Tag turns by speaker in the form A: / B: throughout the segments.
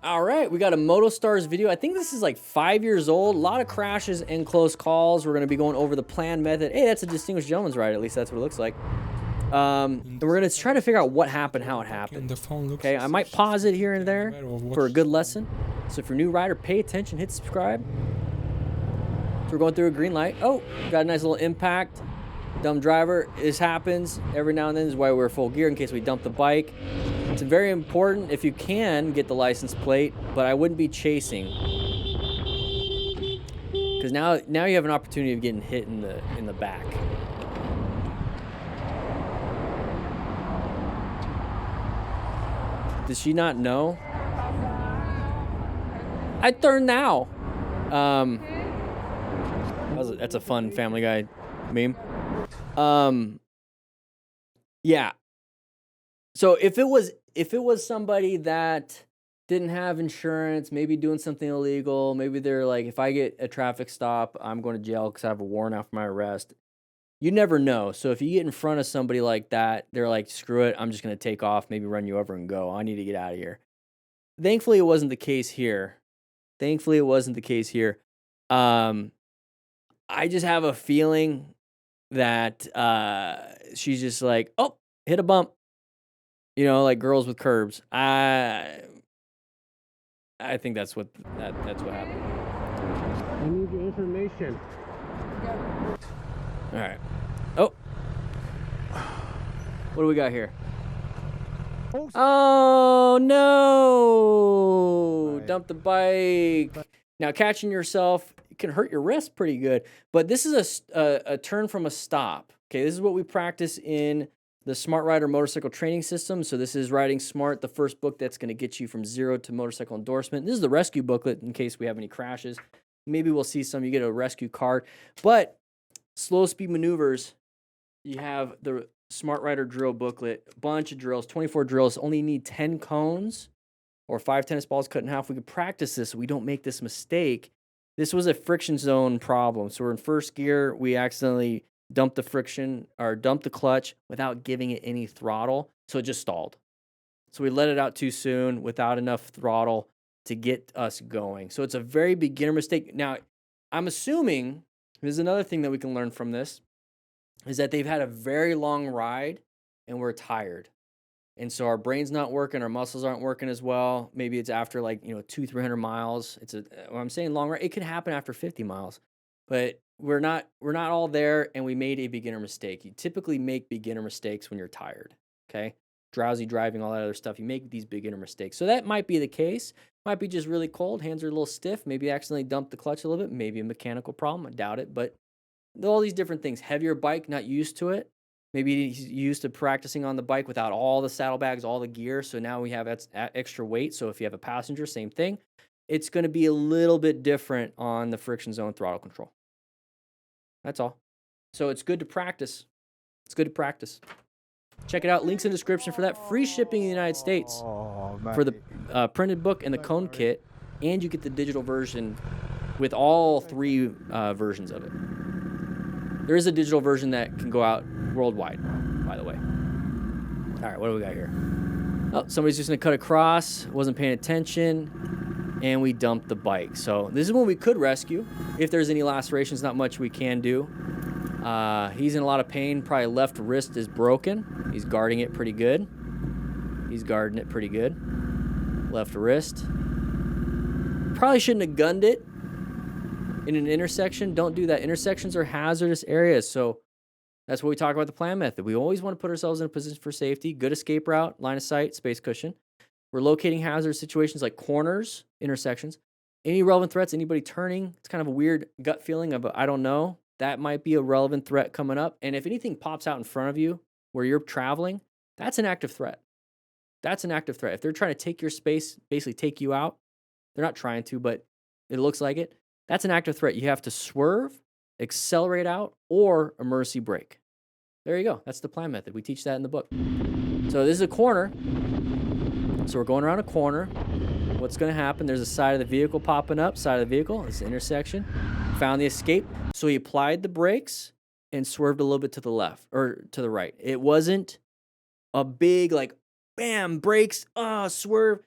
A: All right, we got a MotoStars video. I think this is like 5 years old. A lot of crashes and close calls. We're going to be going over the plan method. Hey, that's a distinguished gentleman's ride. At least that's what it looks like. And we're going to try to figure out what happened, how it happened. Okay, I might pause it here and there for a good lesson. So if you're a new rider, pay attention, hit subscribe. So we're going through a green light. Oh, got a nice little impact. Dumb driver. This happens every now and then. This is why we're full gear in case we dump the bike. It's very important if you can get the license plate, but I wouldn't be chasing, because now you have an opportunity of getting hit in the back. Does she not know? I turn now. That's a fun Family Guy meme. Yeah. So if it was somebody that didn't have insurance, maybe doing something illegal, maybe they're like, if I get a traffic stop, I'm going to jail because I have a warrant out for my arrest. You never know. So if you get in front of somebody like that, they're like, screw it, I'm just going to take off, maybe run you over and go. I need to get out of here. Thankfully, it wasn't the case here. I just have a feeling that she's just like, oh, hit a bump. You know, like girls with curbs. I think that's what happened.
B: I need your information.
A: All right. Oh. What do we got here? Oh no!
B: Right.
A: Dump the bike. Now catching yourself can hurt your wrist pretty good. But this is a turn from a stop. Okay, this is what we practice in the Smart Rider Motorcycle Training System. So this is Riding Smart, the first book that's going to get you from zero to motorcycle endorsement. This is the rescue booklet in case we have any crashes. Maybe we'll see some. You get a rescue card. But slow speed maneuvers, you have the Smart Rider drill booklet, a bunch of drills, 24 drills. Only need 10 cones or 5 tennis balls cut in half. We could practice this so we don't make this mistake. This was a friction zone problem. So we're in first gear. We accidentally dumped the friction or dumped the clutch without giving it any throttle. So it just stalled. So we let it out too soon without enough throttle to get us going. So it's a very beginner mistake. Now, I'm assuming, there's another thing that we can learn from this, is that they've had a very long ride and we're tired. And so our brain's not working, our muscles aren't working as well. Maybe it's after 200-300 miles. When I'm saying long ride, it could happen after 50 miles. But we're not all there, and we made a beginner mistake. You typically make beginner mistakes when you're tired, okay? Drowsy driving, all that other stuff. You make these beginner mistakes. So that might be the case. Might be just really cold, hands are a little stiff, maybe accidentally dumped the clutch a little bit, maybe a mechanical problem, I doubt it, but all these different things. Heavier bike, not used to it. Maybe he's used to practicing on the bike without all the saddlebags, all the gear, so now we have extra weight. So if you have a passenger, same thing. It's going to be a little bit different on the friction zone throttle control. That's all. So it's good to practice. Check it out. Links in the description for that. Free shipping in the United States for the printed book and the cone kit. And you get the digital version with all 3 versions of it. There is a digital version that can go out worldwide, by the way. All right, what do we got here? Oh, somebody's just going to cut across. Wasn't paying attention. And we dumped the bike. So this is when we could rescue. If there's any lacerations, not much we can do. He's in a lot of pain. Probably left wrist is broken. He's guarding it pretty good. Left wrist. Probably shouldn't have gunned it in an intersection. Don't do that. Intersections are hazardous areas. So that's what we talk about the plan method. We always want to put ourselves in a position for safety. Good escape route, line of sight, space cushion. We're locating hazardous situations like corners, intersections. Any relevant threats, anybody turning, it's kind of a weird gut feeling of, I don't know. That might be a relevant threat coming up. And if anything pops out in front of you where you're traveling, that's an active threat. If they're trying to take your space, basically take you out, they're not trying to, but it looks like it. That's an active threat. You have to swerve, accelerate out, or emergency brake. There you go. That's the plan method. We teach that in the book. So this is a corner. So we're going around a corner. What's going to happen? There's a side of the vehicle popping up. Side of the vehicle. This is the intersection. Found the escape. So he applied the brakes and swerved a little bit to the left or to the right. It wasn't a big bam, brakes, swerve.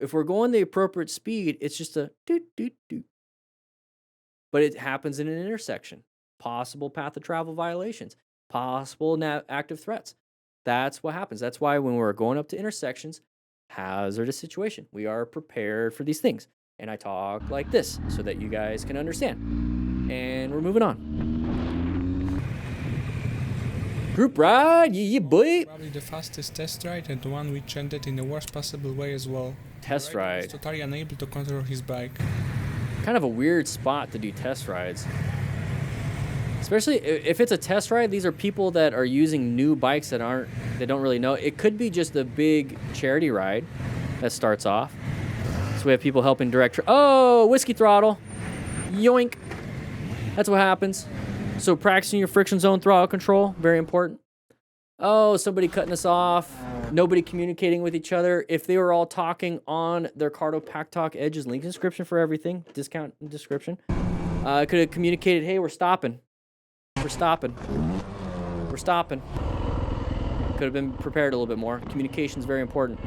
A: If we're going the appropriate speed, it's just a doot, doot, doot. But it happens in an intersection. Possible path of travel violations, possible active threats. That's what happens. That's why when we're going up to intersections, hazardous situation, we are prepared for these things. And I talk like this so that you guys can understand. And we're moving on. Group ride, yeah, boy.
C: Probably the fastest test ride and one which ended in the worst possible way as well.
A: Test
C: The rider was
A: ride.
C: totally unable to control his bike.
A: Kind of a weird spot to do test rides. Especially if it's a test ride, these are people that are using new bikes that they don't really know. It could be just a big charity ride that starts off. So we have people helping direct. Oh, whiskey throttle. Yoink. That's what happens. So practicing your friction zone throttle control, very important. Oh, somebody cutting us off. Nobody communicating with each other. If they were all talking on their Cardo Pack Talk Edges, link in description for everything. Discount in description. Could have communicated, hey, we're stopping. We're stopping. We're stopping. Could have been prepared a little bit more. Communication is very important.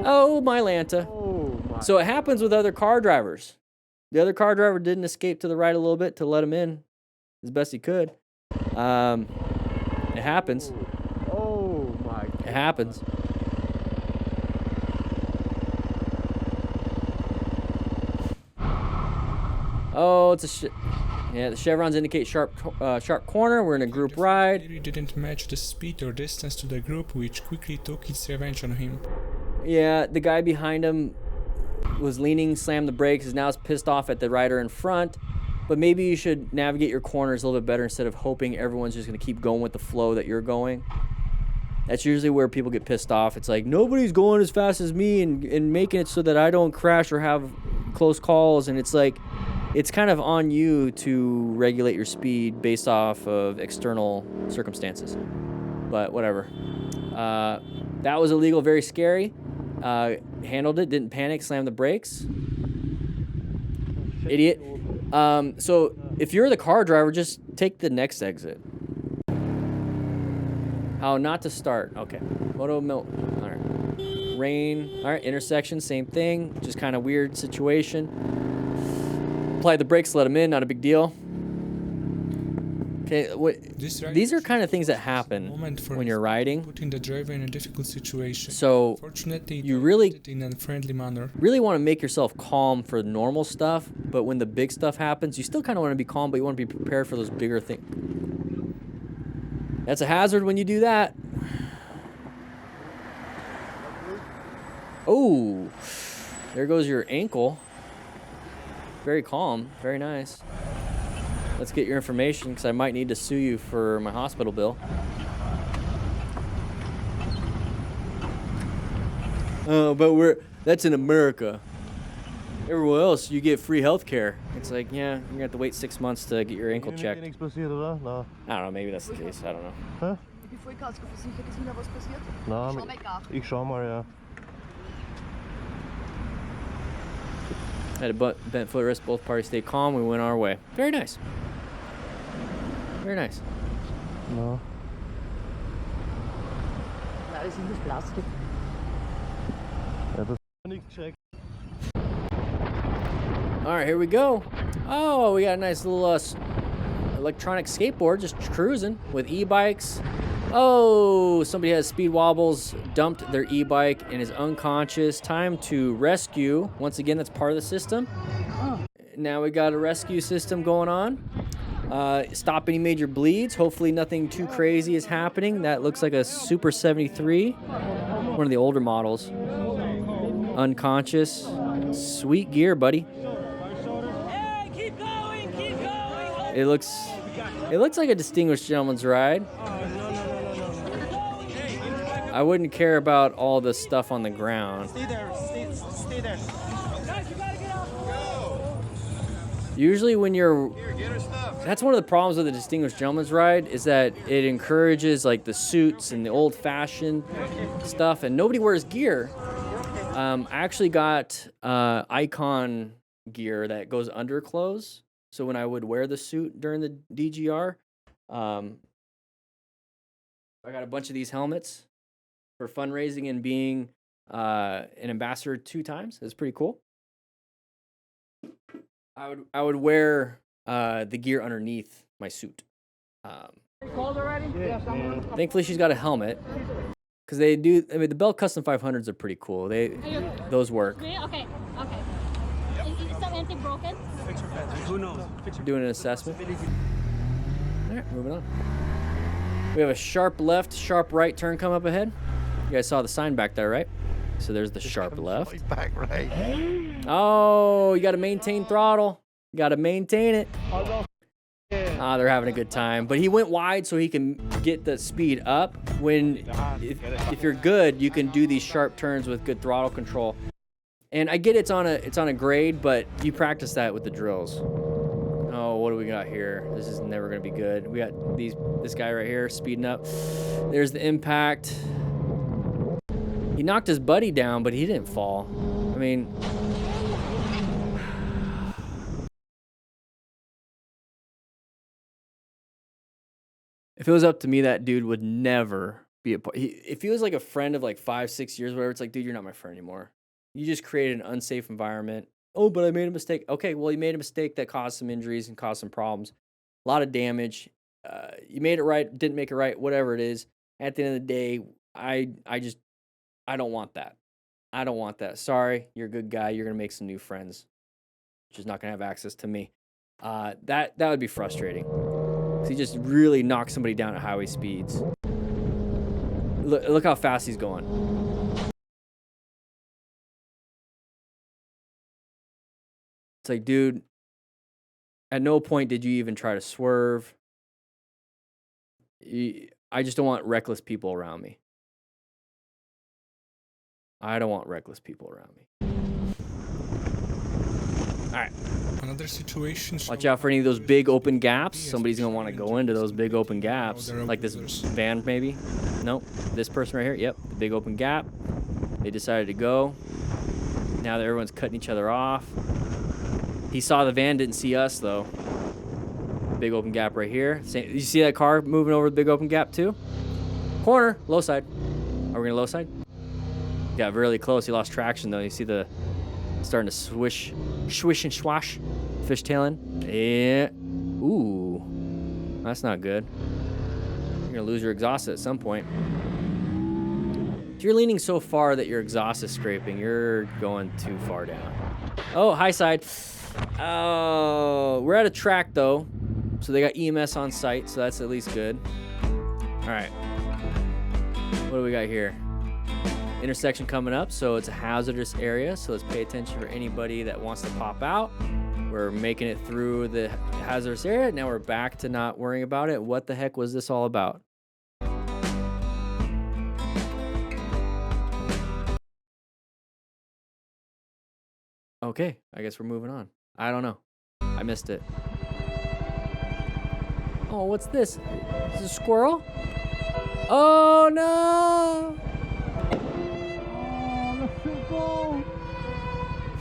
A: Oh, my Lanta.
B: Oh my.
A: So it happens with other car drivers. The other car driver didn't escape to the right a little bit to let him in as best he could. It happens.
B: Oh my.
A: It happens. Oh, it's a yeah, the chevrons indicate sharp corner. We're in a group ride.
C: He didn't match the speed or distance to the group, which quickly took its revenge on him.
A: Yeah, the guy behind him was leaning, slammed the brakes, is now pissed off at the rider in front. But maybe you should navigate your corners a little bit better instead of hoping everyone's just going to keep going with the flow that you're going. That's usually where people get pissed off. It's like, nobody's going as fast as me and making it so that I don't crash or have close calls. And it's like, it's kind of on you to regulate your speed based off of external circumstances. But whatever. That was illegal, very scary. Handled it, didn't panic, slammed the brakes. Idiot. So if you're the car driver, just take the next exit. How not to start. Okay. Moto milk. All right. Rain. All right. Intersection, same thing. Just kind of weird situation. Apply the brakes, let them in, not a big deal. Okay, these are kind of things that happen when you're riding.
C: Putting the driver in a difficult situation.
A: So
C: Fortunately,
A: you really
C: in a friendly manner.
A: really want to make yourself calm for normal stuff, but when the big stuff happens, you still kind of want to be calm, but you want to be prepared for those bigger things. That's a hazard when you do that. Oh, there goes your ankle. Very calm, very nice. Let's get your information because I might need to sue you for my hospital bill. Oh, but that's in America. Everywhere else, you get free health care. It's like, yeah, you're gonna have to wait 6 months to get your ankle checked. I don't know, maybe that's the case, I don't know.
B: Huh?
D: Bevor ich kaskoversichert ist, wieder was passiert?
B: Na,
D: Schau mal nach.
B: ich schau mal, ja.
A: Had a bent foot wrist, both parties stayed calm, we went our way. Very nice. Very nice.
B: No.
D: Ja, das ist das Plastik.
B: Ja, das ist nichts gescheit.
A: All right, here we go. Oh, we got a nice little electronic skateboard just cruising with e-bikes. Oh, somebody has speed wobbles, dumped their e-bike and is unconscious. Time to rescue. Once again, that's part of the system. Now we got a rescue system going on. Stop any major bleeds. Hopefully nothing too crazy is happening. That looks like a Super 73, one of the older models. Unconscious. Sweet gear, buddy.
E: Hey, keep going, keep going.
A: It looks like a distinguished gentleman's ride. I wouldn't care about all the stuff on the ground.
E: Stay there, stay there. Guys, you gotta get out.
A: Usually when that's one of the problems with the distinguished gentleman's ride is that it encourages like the suits and the old-fashioned stuff, and nobody wears gear. I actually got Icon gear that goes under clothes, so when I would wear the suit during the DGR, I got a bunch of these helmets for fundraising and being an ambassador 2 times. It's pretty cool. I would wear the gear underneath my suit.
E: Cold already? Yeah, someone.
A: Thankfully, she's got a helmet. Because they do, I mean, the Bell Custom 500s are pretty cool. Those work.
F: Okay, okay. Is the anti broken?
E: Who knows?
A: Doing an assessment. All right, moving on. We have a sharp left, sharp right turn come up ahead. You guys saw the sign back there, right? So there's the sharp left.
B: Back right.
A: Oh, you got to maintain throttle. You got to maintain it. Ah, they're having a good time. But he went wide so he can get the speed up. If you're good, you can do these sharp turns with good throttle control. And I get it's on a grade, but you practice that with the drills. Oh, what do we got here? This is never gonna be good. We got this guy right here speeding up. There's the impact. He knocked his buddy down, but he didn't fall. I mean, if it was up to me, that dude would never be a part. If he was like a friend of like 5-6 years, whatever, it's like, dude, you're not my friend anymore. You just created an unsafe environment. Oh, but I made a mistake. Okay, well, you made a mistake that caused some injuries and caused some problems. A lot of damage. You made it right, didn't make it right, whatever it is. At the end of the day, I don't want that. I don't want that. Sorry, you're a good guy. You're going to make some new friends. Just not going to have access to me. That would be frustrating. He just really knocked somebody down at highway speeds. Look how fast he's going. It's like, dude, at no point did you even try to swerve. I just don't want reckless people around me. I don't want reckless people around me. All right.
C: Another situation.
A: Watch out for any of those big open gaps. Somebody's going to want to go into those big open gaps. Like this van, maybe. Nope. This person right here. Yep. The big open gap. They decided to go. Now that everyone's cutting each other off. He saw the van, didn't see us, though. Big open gap right here. You see that car moving over the big open gap, too? Corner. Low side. Are we going to low side? Got really close. He lost traction, though. You see the starting to swish and swash, fishtailing. Yeah. Ooh, that's not good. You're gonna lose your exhaust at some point. If you're leaning so far that your exhaust is scraping, you're going too far down. Oh, high side. Oh, we're at a track though, so they got EMS on site, so that's at least good. All right. What do we got here? Intersection coming up, so it's a hazardous area, so let's pay attention for anybody that wants to pop out. We're making it through the hazardous area. Now we're back to not worrying about it. What the heck was this all about? Okay, I guess we're moving on. I don't know. I missed it. Oh, what's this? Is it a squirrel? Oh no!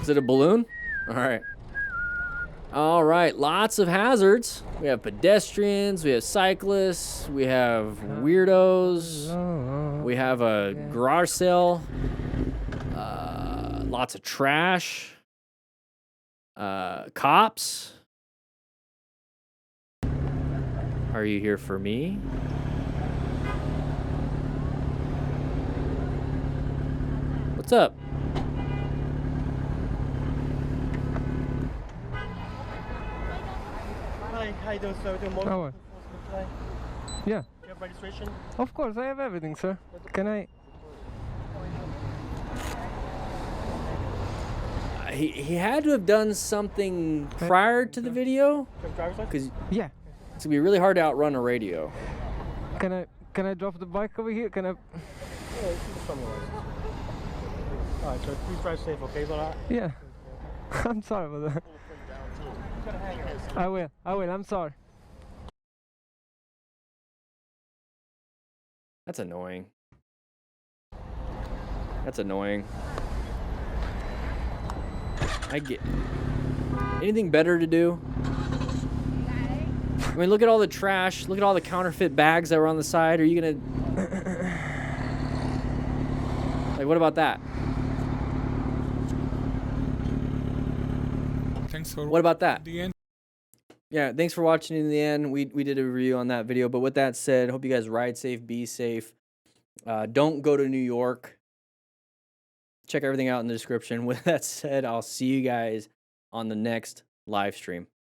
A: Is it a balloon? All right, lots of hazards. We have pedestrians, we have cyclists, we have weirdos, we have a garage sale, lots of trash, cops. Are you here for me? What's up?
E: Hi, how you doing, sir? Doing more?
B: Oh, yeah.
E: You have registration?
B: Of course, I have everything, sir. Can I?
A: He had to have done something prior to the video,
E: You have driver's license?
A: because
B: Yeah.
A: it's gonna be really hard to outrun a radio.
B: Can I drop the bike over here? Can I?
E: Yeah, you can just show me your license. Alright, so please drive safe, okay? Is that
B: Yeah. I'm sorry about that. I will. I'm sorry.
A: That's annoying. That's annoying. I get anything better to do. I mean, look at all the trash. Look at all the counterfeit bags that were on the side. Are you gonna like? What about that?
C: Thanks for
A: What about that?
C: the end.
A: Yeah, thanks for watching in the end. We did a review on that video. But with that said, hope you guys ride safe, be safe. Don't go to New York. Check everything out in the description. With that said, I'll see you guys on the next live stream.